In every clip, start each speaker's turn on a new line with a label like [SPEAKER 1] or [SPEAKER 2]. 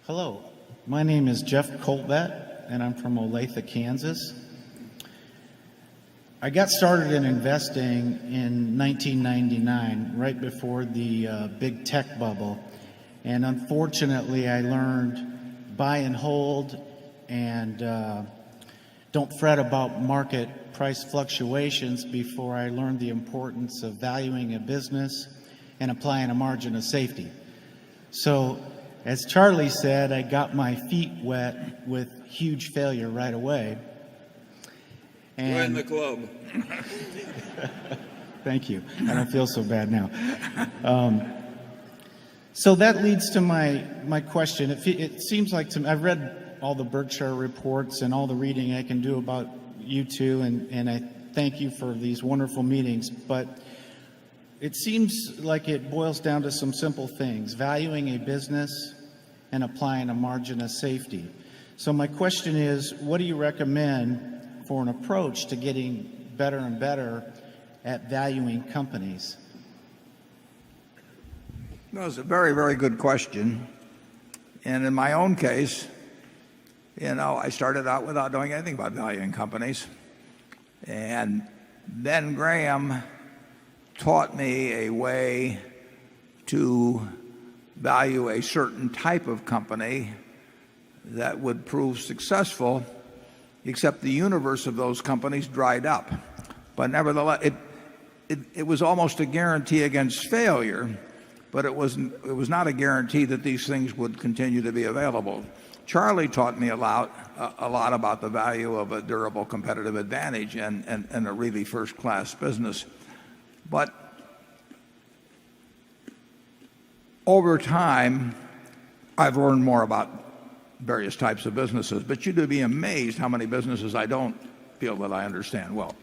[SPEAKER 1] Hello, my name is Jeff Colbett, and I'm from Olathe, Kansas. I got started in investing in 1999, right before the big tech bubble. And unfortunately, I learned buy and hold and don't fret about market price fluctuations before I learned the importance of valuing a business and applying a margin of safety. So, as Charlie said, I got my feet wet with huge failure right away.
[SPEAKER 2] Join the club.
[SPEAKER 1] Thank you. I don't feel so bad now. So that leads to my question. It seems like to me, I've read all the Berkshire reports and all the reading I can do about you two, and I thank you for these wonderful meetings. But it seems like it boils down to some simple things: valuing a business and applying a margin of safety. So my question is, what do you recommend for an approach to getting better and better at valuing companies?
[SPEAKER 3] No, it's a very, very good question. And in my own case, I started out without knowing anything about valuing companies. And then Graham taught me a way to value a certain type of company that would prove successful, except the universe of those companies dried up. But nevertheless, it was almost a guarantee against failure, but it was not a guarantee that these things would continue to be available. Charlie taught me a lot about the value of a durable competitive advantage and a really first-class business. But over time, I've learned more about various types of businesses, but you'd be amazed how many businesses I don't feel that I understand well.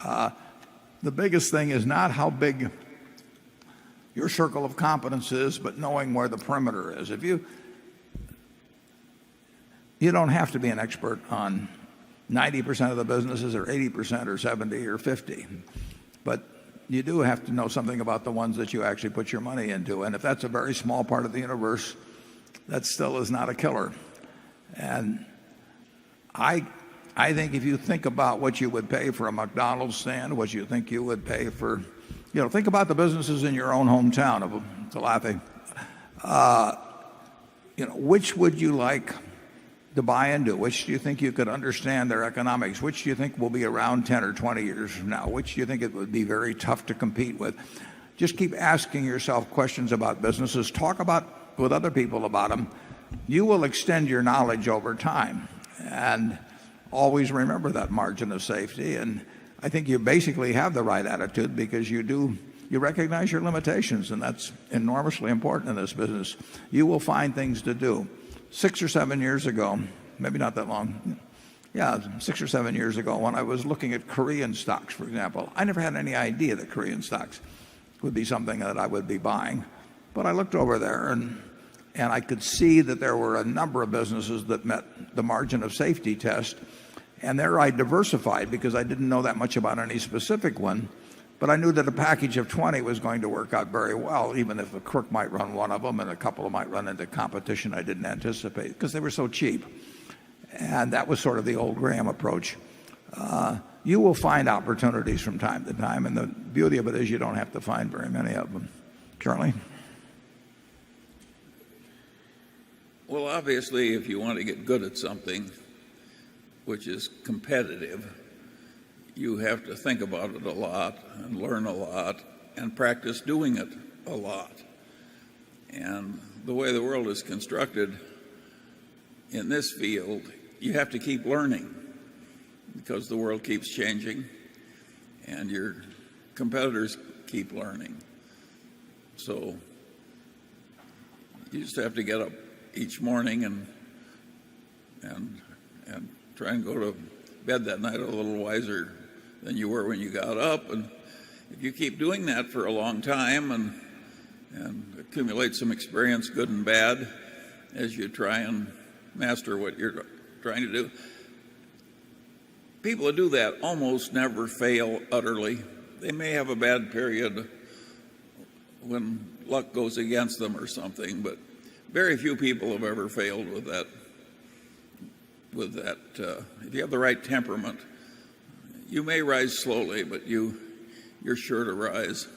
[SPEAKER 3] The biggest thing is not how big your circle of competence is, but knowing where the perimeter is. You don't have to be an expert on 90% of the businesses, or 80%, or 70, or 50, but you do have to know something about the ones that you actually put your money into. And if that's a very small part of the universe, that still is not a killer. And I think if you think about what you would pay for a McDonald's stand, what you think you would pay for, think about the businesses in your own hometown of Olathe. Which would you like to buy into? Which do you think you could understand their economics? Which do you think will be around 10 or 20 years from now? Which do you think it would be very tough to compete with? Just keep asking yourself questions about businesses. Talk with other people about them. You will extend your knowledge over time. And always remember that margin of safety. And I think you basically have the right attitude, because you recognize your limitations, and that's enormously important in this business. You will find things to do. 6 or 7 years ago, maybe not that long, 6 or 7 years ago, when I was looking at Korean stocks, for example, I never had any idea that Korean stocks would be something that I would be buying. But I looked over there, and I could see that there were a number of businesses that met the margin of safety test. And there I diversified, because I didn't know that much about any specific one. But I knew that a package of 20 was going to work out very well, even if a crook might run one of them and a couple might run into competition I didn't anticipate, because they were so cheap. And that was sort of the old Graham approach. You will find opportunities from time to time, and the beauty of it is you don't have to find very many of them. Charlie?
[SPEAKER 2] Well, obviously, if you want to get good at something which is competitive, you have to think about it a lot and learn a lot and practice doing it a lot. And the way the world is constructed in this field, you have to keep learning, because the world keeps changing and your competitors keep learning. So you just have to get up each morning and try and go to bed that night a little wiser than you were when you got up. And if you keep doing that for a long time and accumulate some experience, good and bad, as you try and master what you're trying to do, people who do that almost never fail utterly. They may have a bad period when luck goes against them or something, but very few people have ever failed with that. If you have the right temperament, you may rise slowly, but you're sure to rise.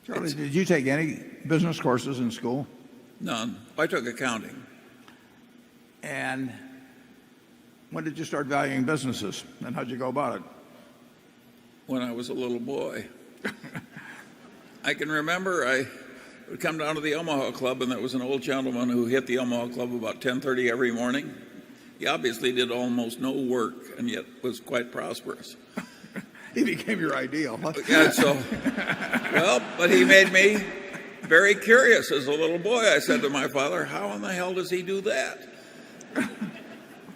[SPEAKER 3] Charlie, did you take any business courses in school?
[SPEAKER 2] None. I took accounting.
[SPEAKER 3] And when did you start valuing businesses, and how'd you go about it?
[SPEAKER 2] When I was a little boy. I can remember I would come down to the Omaha Club, and there was an old gentleman who hit the Omaha Club about 10:30 every morning. He obviously did almost no work and yet was quite prosperous.
[SPEAKER 3] He became your ideal. Huh?
[SPEAKER 2] Yeah, but he made me very curious as a little boy. I said to my father, how in the hell does he do that?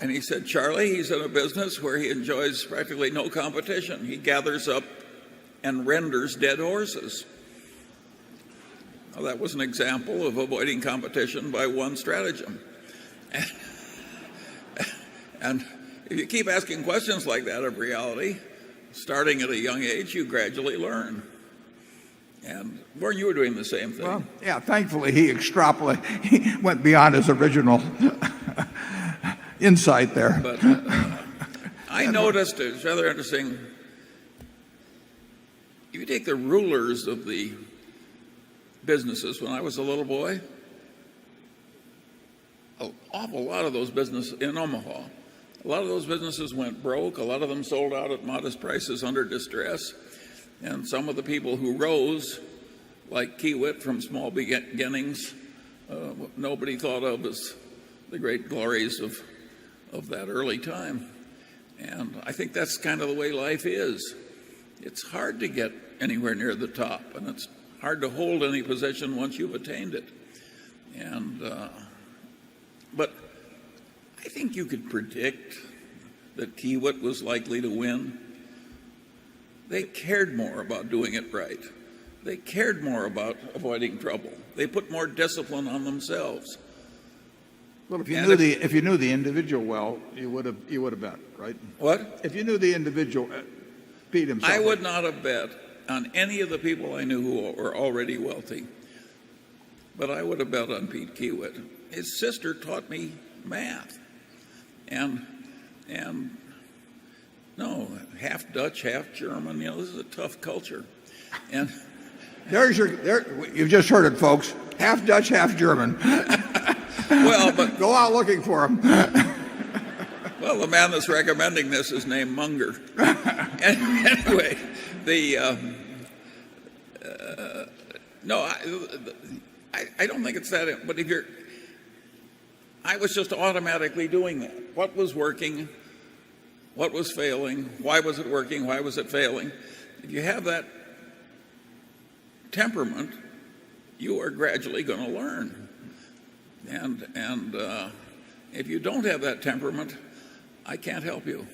[SPEAKER 2] And he said, Charlie, he's in a business where he enjoys practically no competition. He gathers up and renders dead horses. Well, that was an example of avoiding competition by one stratagem. And if you keep asking questions like that of reality, starting at a young age, you gradually learn. And Warren, you were doing the same thing.
[SPEAKER 3] Well, yeah, thankfully he went beyond his original insight there.
[SPEAKER 2] But I noticed, it's rather interesting, if you take the rulers of the businesses when I was a little boy, an awful lot of those businesses in Omaha, a lot of those businesses went broke. A lot of them sold out at modest prices under distress. And some of the people who rose, like Kiewit from small beginnings, nobody thought of as the great glories of that early time. And I think that's kind of the way life is. It's hard to get anywhere near the top, and it's hard to hold any position once you've attained it. But I think you could predict that Kiewit was likely to win. They cared more about doing it right. They cared more about avoiding trouble. They put more discipline on themselves.
[SPEAKER 3] Well, if you knew the individual well, you would have bet, right?
[SPEAKER 2] What?
[SPEAKER 3] If you knew the individual, Pete himself.
[SPEAKER 2] I would not have bet on any of the people I knew who were already wealthy, but I would have bet on Pete Kiewit. His sister taught me math, and no, half Dutch, half German. You know, this is a tough culture, and
[SPEAKER 3] you've just heard it, folks. Half Dutch, half German.
[SPEAKER 2] Well, but
[SPEAKER 3] go out looking for him.
[SPEAKER 2] Well, the man that's recommending this is named Munger. Anyway, no, I don't think it's that. But I was just automatically doing that. What was working? What was failing? Why was it working? Why was it failing? If you have that temperament, you are gradually going to learn. And if you don't have that temperament, I can't help you.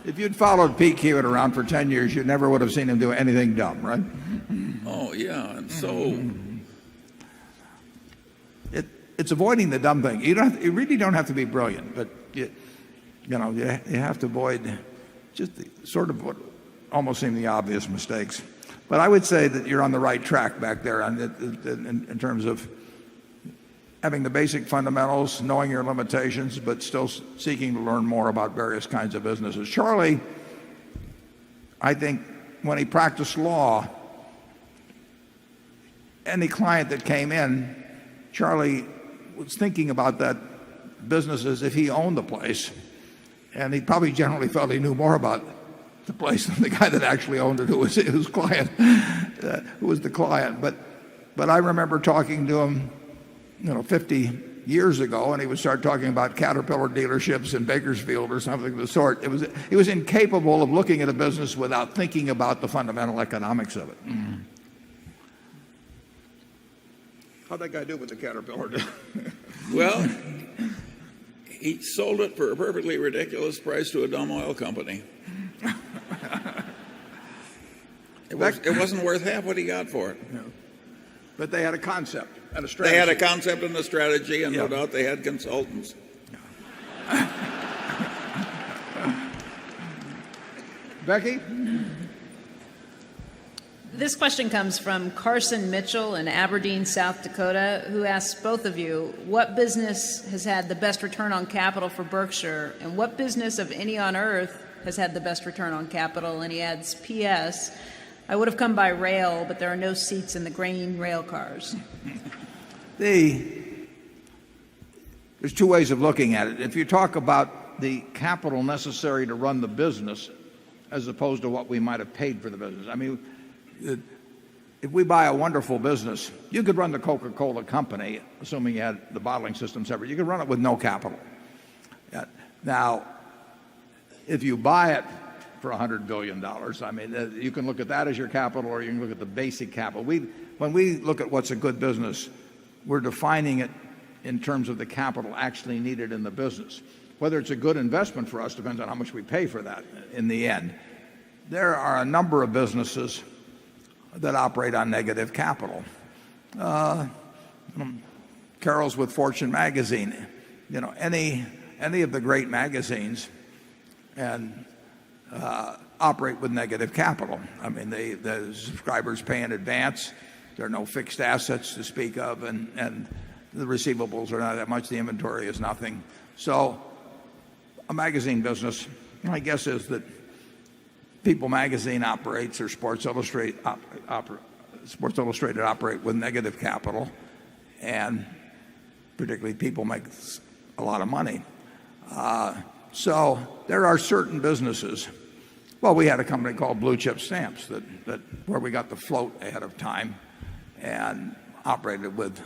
[SPEAKER 3] If you'd followed Pete Kiewit around for 10 years, you never would have seen him do anything dumb, right?
[SPEAKER 2] Oh, yeah. And so
[SPEAKER 3] it's avoiding the dumb thing. You really don't have to be brilliant, but you have to avoid just the, sort of what almost seem the obvious mistakes. But I would say that you're on the right track back there in terms of having the basic fundamentals, knowing your limitations, but still seeking to learn more about various kinds of businesses. Charlie, I think when he practiced law, any client that came in, Charlie was thinking about that business as if he owned the place. And he probably generally felt he knew more about the place than the guy that actually owned it, who was his client, who was the client. But I remember talking to him, 50 years ago, and he would start talking about Caterpillar dealerships in Bakersfield or something of the sort. He was incapable of looking at a business without thinking about the fundamental economics of it. Mm. How'd that guy do with the Caterpillar?
[SPEAKER 2] Well, he sold it for a perfectly ridiculous price to a dumb oil company. It wasn't worth half what he got for it.
[SPEAKER 3] No. But they had a concept and a strategy.
[SPEAKER 2] They had a concept and a strategy, and no doubt they had consultants.
[SPEAKER 3] Becky?
[SPEAKER 4] This question comes from Carson Mitchell in Aberdeen, South Dakota, who asks both of you, what business has had the best return on capital for Berkshire, and what business of any on earth has had the best return on capital? And he adds, P.S., I would have come by rail, but there are no seats in the grain rail cars.
[SPEAKER 3] There's two ways of looking at it. If you talk about the capital necessary to run the business as opposed to what we might have paid for the business. I mean, if we buy a wonderful business, you could run the Coca-Cola company, assuming you had the bottling system separate. You could run it with no capital. Now, if you buy it for $100 billion, I mean, you can look at that as your capital, or you can look at the basic capital. When we look at what's a good business, we're defining it in terms of the capital actually needed in the business. Whether it's a good investment for us depends on how much we pay for that in the end. There are a number of businesses that operate on negative capital. Carol's with Fortune magazine. You know, any of the great magazines and operate with negative capital. I mean, the subscribers pay in advance. There are no fixed assets to speak of, and the receivables are not that much. The inventory is nothing. So a magazine business, my guess is that People magazine operates, or Sports Illustrated operate with negative capital, and particularly People makes a lot of money. So there are certain businesses. Well, we had a company called Blue Chip Stamps that where we got the float ahead of time and operated with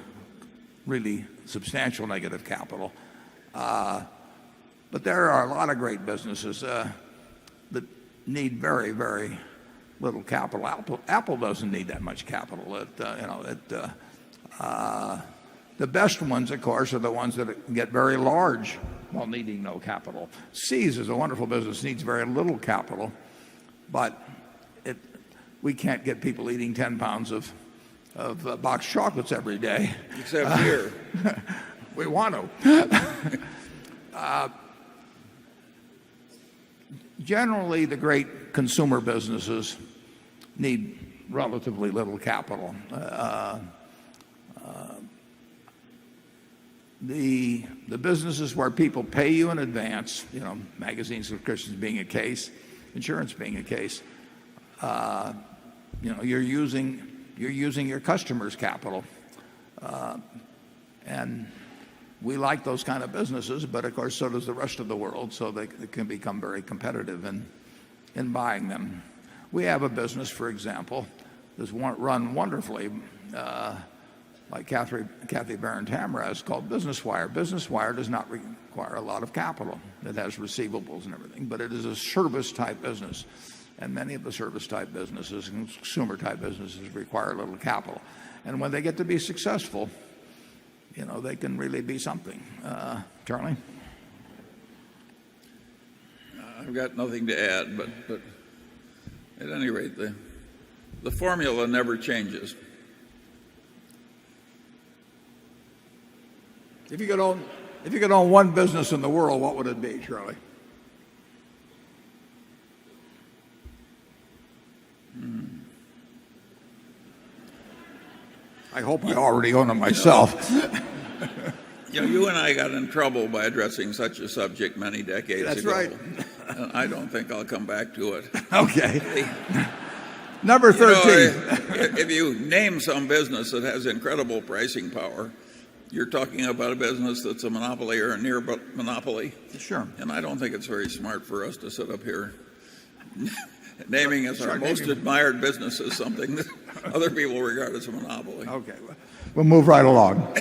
[SPEAKER 3] really substantial negative capital. But there are a lot of great businesses that need very, very little capital. Apple doesn't need that much capital. The best ones, of course, are the ones that get very large while needing no capital. See's is a wonderful business, needs very little capital, but we can't get people eating 10 pounds of boxed chocolates every day.
[SPEAKER 2] Except here.
[SPEAKER 3] We want to. Generally, the great consumer businesses need relatively little capital. The businesses where people pay you in advance, you know, magazine subscriptions being a case, insurance being a case, you know, you're using your customers' capital, and we like those kind of businesses, but of course so does the rest of the world, so they can become very competitive in buying them. We have a business, for example, that's run wonderfully by Kathy Barron-Tamraz, called Business Wire. Business Wire does not require a lot of capital. It has receivables and everything, but it is a service-type business. And many of the service-type businesses and consumer-type businesses require little capital. And when they get to be successful, you know, they can really be something. Charlie?
[SPEAKER 2] I've got nothing to add, but at any rate, the formula never changes.
[SPEAKER 3] If you could own one business in the world, what would it be, Charlie? I hope I already own it myself.
[SPEAKER 2] You know, you and I got in trouble by addressing such a subject many decades
[SPEAKER 3] That's
[SPEAKER 2] ago.
[SPEAKER 3] right.
[SPEAKER 2] And I don't think I'll come back to it.
[SPEAKER 3] Okay. Number 13.
[SPEAKER 2] You know, if you name some business that has incredible pricing power, you're talking about a business that's a monopoly or a near monopoly.
[SPEAKER 3] Sure.
[SPEAKER 2] And I don't think it's very smart for us to sit up here naming as our most admired business as something that other people regard as a monopoly.
[SPEAKER 3] Okay. We'll move right along.